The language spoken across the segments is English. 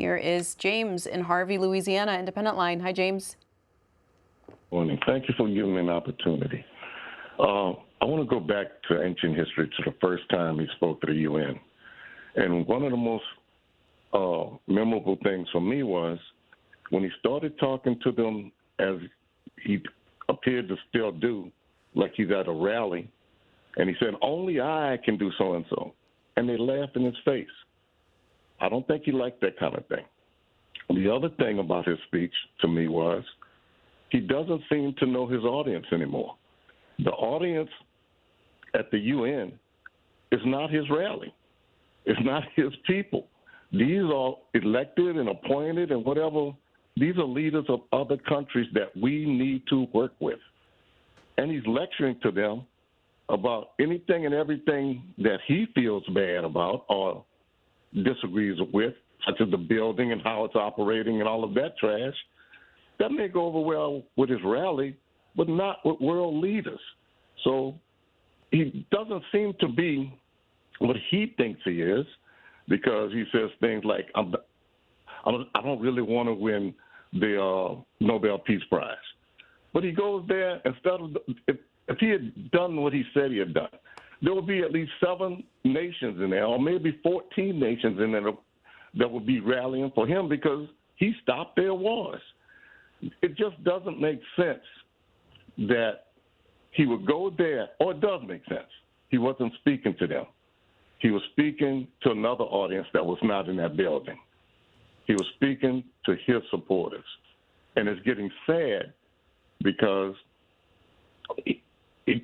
Here is James in Harvey, Louisiana, Independent Line. Hi, James. Morning. Thank you for giving me an opportunity. I want to go back to ancient history to the first time he spoke to the UN. And one of the most memorable things for me was when he started talking to them, as he appeared to still do, like he's at a rally, and he said, only I can do so-and-so. And they laughed in his face. I don't think he liked that kind of thing. The other thing about his speech to me was he doesn't seem to know his audience anymore. The audience at the UN is not his rally. It's not his people. These are elected and appointed and whatever. These are leaders of other countries that we need to work with. And he's lecturing to them about anything and everything that he feels bad about or disagrees with, such as the building and how it's operating and all of that trash. That may go over well with his rally, but not with world leaders. So he doesn't seem to be what he thinks he is, because he says things like, I don't really want to win the Nobel Peace Prize. But he goes there, instead of, if he had done what he said he had done, there would be at least 7 nations in there, or maybe 14 nations in there that would be rallying for him because he stopped their wars. It just doesn't make sense that he would go there, or it does make sense. He wasn't speaking to them. He was speaking to another audience that was not in that building. He was speaking to his supporters. And it's getting sad because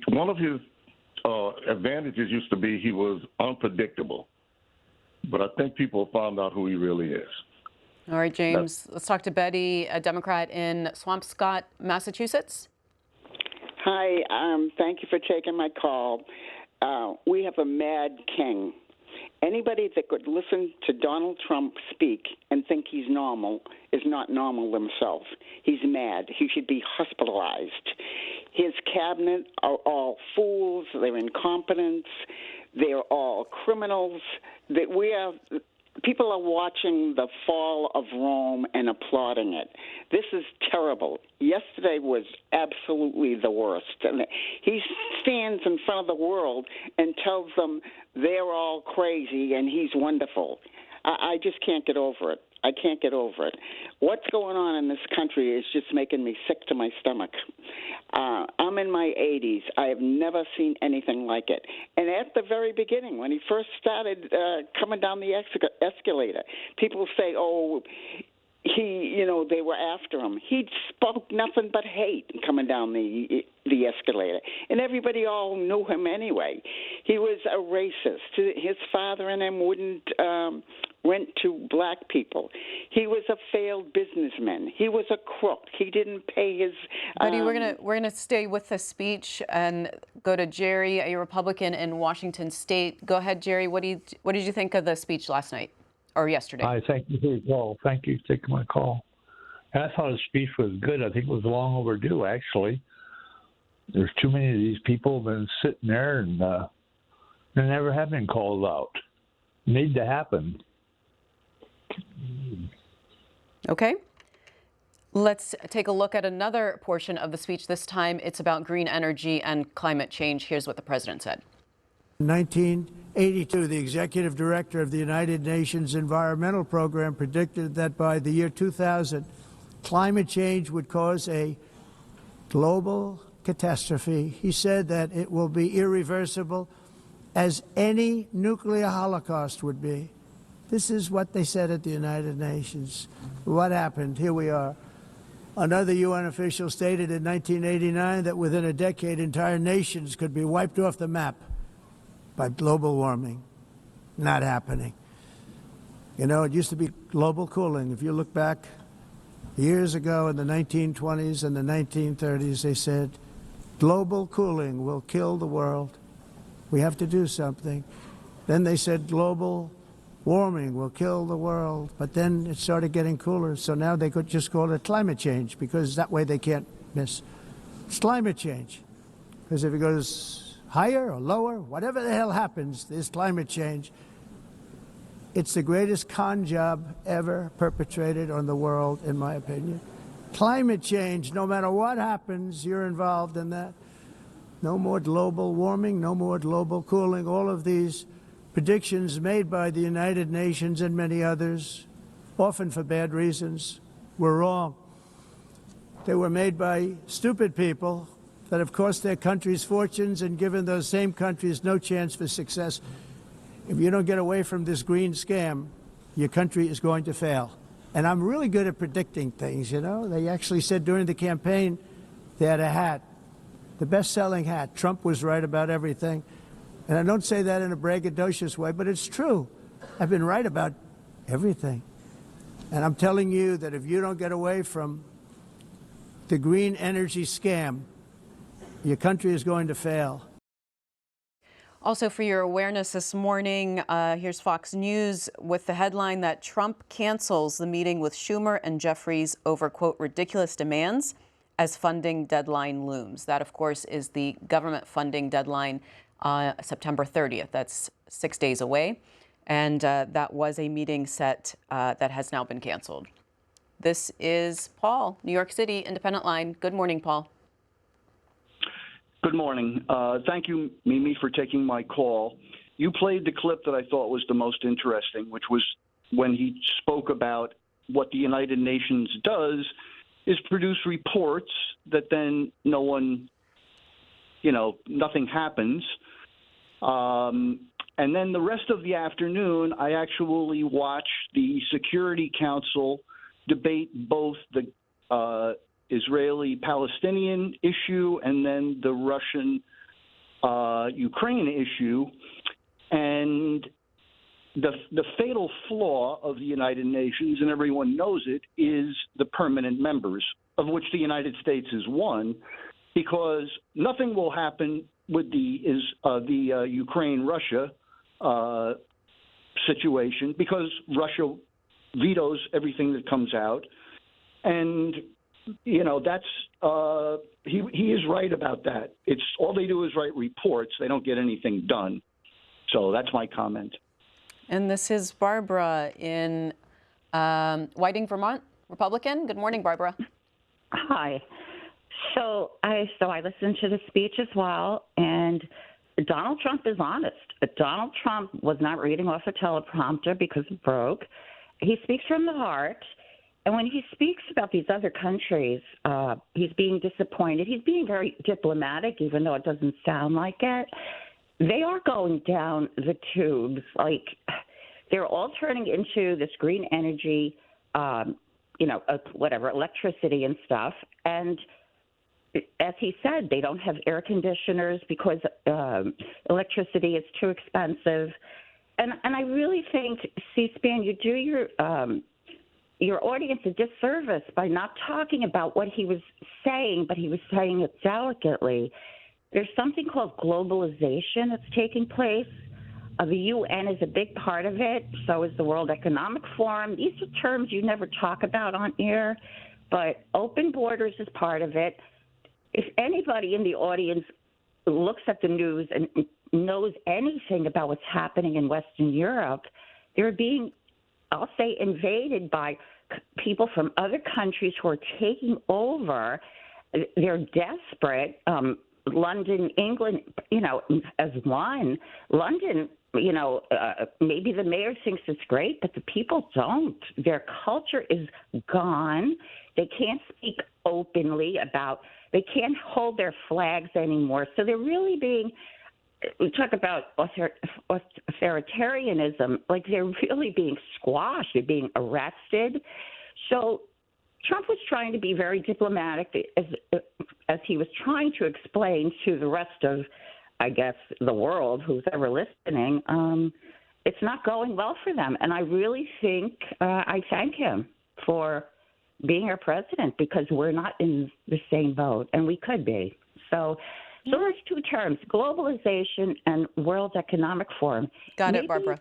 one of his advantages used to be he was unpredictable. But I think people found out who he really is. All right, James, let's talk to Betty, a Democrat in Swampscott, Massachusetts. Hi, thank you for taking my call. We have a mad king. Anybody that could listen to Donald Trump speak and think he's normal is not normal himself. He's mad. He should be hospitalized. His cabinet are all fools. They're incompetent. They're all criminals. People are watching the fall of Rome and applauding it. This is terrible. Yesterday was absolutely the worst. And he stands in front of the world and tells them they're all crazy and he's wonderful. I just can't get over it. I can't get over it. What's going on in this country is just making me sick to my stomach. I'm in my 80s. I have never seen anything like it. And at the very beginning, when he first started coming down the escalator, people say, oh, they were after him. He spoke nothing but hate coming down the escalator. And everybody all knew him anyway. He was a racist. His father and him wouldn't rent to black people. He was a failed businessman. He was a crook. He didn't pay his... Betty, we're gonna stay with the speech and go to Jerry, a Republican in Washington State. Go ahead, Jerry. What did you think of the speech last night or yesterday? Hi, thank you for your call. Thank you for taking my call. I thought his speech was good. I think it was long overdue, actually. There's too many of these people been sitting there and they never have been called out. Need to happen. Okay. Let's take a look at another portion of the speech. This time it's about green energy and climate change. Here's what the president said. In 1982, the executive director of the United Nations Environmental Program predicted that by the year 2000, climate change would cause a global catastrophe. He said that it will be irreversible, as any nuclear holocaust would be. This is what they said at the United Nations. What happened? Here we are. Another UN official stated in 1989 that within a decade, entire nations could be wiped off the map by global warming. Not happening. You know, it used to be global cooling. If you look back years ago in the 1920s and the 1930s, they said, global cooling will kill the world. We have to do something. Then they said global warming will kill the world, but then it started getting cooler, so now they could just call it climate change, because that way they can't miss. It's climate change, because if it goes higher or lower, whatever the hell happens, there's climate change. It's the greatest con job ever perpetrated on the world, in my opinion. Climate change, no matter what happens, you're involved in that. No more global warming, no more global cooling. All of these predictions made by the United Nations and many others, often for bad reasons, were wrong. They were made by stupid people that have cost their countries fortunes and given those same countries no chance for success. If you don't get away from this green scam, your country is going to fail. And I'm really good at predicting things, you know. They actually said during the campaign they had a hat, the best-selling hat. Trump was right about everything. And I don't say that in a braggadocious way, but it's true. I've been right about everything. And I'm telling you that if you don't get away from the green energy scam, your country is going to fail. Also, for your awareness this morning, here's Fox News with the headline that Trump cancels the meeting with Schumer and Jeffries over, quote, ridiculous demands as funding deadline looms. That, of course, is the government funding deadline, September 30th. That's 6 days away. And that was a meeting set that has now been canceled. This is Paul, New York City, Independent Line. Good morning, Paul. Good morning. Thank you, Mimi, for taking my call. You played the clip that I thought was the most interesting, which was when he spoke about what the United Nations does is produce reports that then nothing happens. And then the rest of the afternoon, I actually watched the Security Council debate both the Israeli-Palestinian issue and then the Russian-Ukraine issue. And the fatal flaw of the United Nations, and everyone knows it, is the permanent members, of which the United States is one, because nothing will happen with the Ukraine-Russia situation because Russia vetoes everything that comes out. And that's he is right about that. It's all they do is write reports. They don't get anything done. So that's my comment. And this is Barbara in Whiting, Vermont, Republican. Good morning, Barbara. Hi. So I listened to the speech as well, and Donald Trump is honest. Donald Trump was not reading off a teleprompter because it broke. He speaks from the heart. And when he speaks about these other countries, he's being disappointed. He's being very diplomatic, even though it doesn't sound like it. They are going down the tubes. Like, they're all turning into this green energy, electricity and stuff. And as he said, they don't have air conditioners because electricity is too expensive. And I really think, C-SPAN, you do your audience a disservice by not talking about what he was saying, but he was saying it delicately. There's something called globalization that's taking place. The UN is a big part of it. So is the World Economic Forum. These are terms you never talk about on air, but open borders is part of it. If anybody in the audience looks at the news and knows anything about what's happening in Western Europe, they're being, I'll say, invaded by people from other countries who are taking over. They're desperate. London, England, as one. London, maybe the mayor thinks it's great, but the people don't. Their culture is gone. They can't speak openly they can't hold their flags anymore. So they're really being, we talk about authoritarianism, like they're really being squashed, they're being arrested. So Trump was trying to be very diplomatic as he was trying to explain to the rest of, I guess, the world who's ever listening. It's not going well for them. And I really think I thank him for being our president because we're not in the same boat, and we could be. So there's two terms, globalization and World Economic Forum. Got it, Barbara.